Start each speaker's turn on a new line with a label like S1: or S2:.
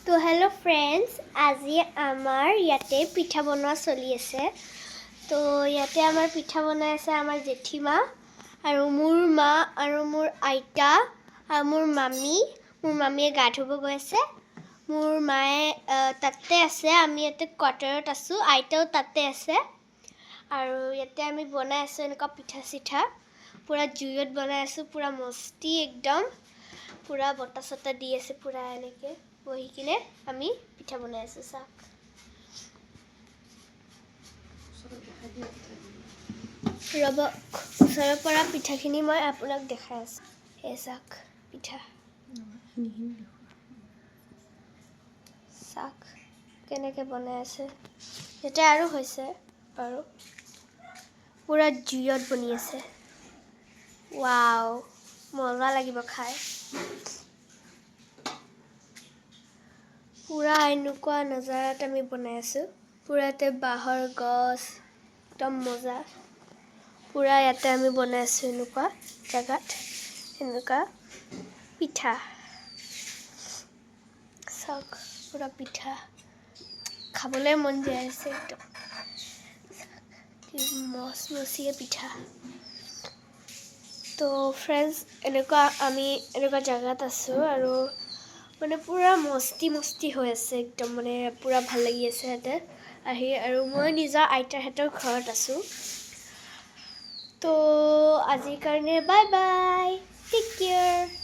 S1: তো hello' friends, আজি আমাৰ ইয়াতে পিঠা বনোৱা চলি আছে। তো ইয়াতে আমাৰ পিঠা বনাই আছে আমাৰ জেঠীমা আৰু মোৰ মা আৰু মোৰ আইতা আৰু মোৰ মামীয়ে গা ধুব গৈ আছে। মোৰ মায়ে তাতে আছে, আমি ইয়াতে কোৱাৰ্টাৰত আছোঁ, আইতাও তাতে আছে। আৰু ইয়াতে আমি বনাই আছোঁ এনেকুৱা পিঠা চিঠা, পূৰা জুইত বনাই আছোঁ, পূৰা মস্তি একদম, পূৰা বতাহ চতাহ দি আছে, পূৰা এনেকৈ বহি কিনে আমি পিঠা বনাই আছোঁ। চাওক, ৰ'ব, ওচৰৰ পৰা পিঠাখিনি মই আপোনাক দেখাই আছোঁ। সেই চাওক পিঠা, চাওক কেনেকৈ বনাই আছে। ইয়াতে আৰু হৈছে বাৰু, পূৰা জুইত বনি আছে। ৱাও, মজা লাগিব খাই। পূৰা এনেকুৱা নজাৰাত আমি বনাই আছোঁ, পূৰা ইয়াতে বাঁহৰ গছ, একদম মজা। পূৰা ইয়াতে আমি বনাই আছোঁ এনেকুৱা জেগাত, এনেকুৱা পিঠা। চাওক পূৰা পিঠা খাবলৈ মন যায় আছে একদম, কি মচমচীয়া পিঠা। তো ফ্ৰেণ্ডছ, আমি এনেকুৱা জেগাত আছোঁ আৰু মানে পূৰা মস্তি হৈ আছে একদম, মানে পূৰা ভাল লাগি আছে ইয়াতে আহি। আৰু মই নিজৰ আইতাহঁতৰ ঘৰত আছোঁ। তো আজিৰ কাৰণে বাই বাই, টেক কেয়াৰ।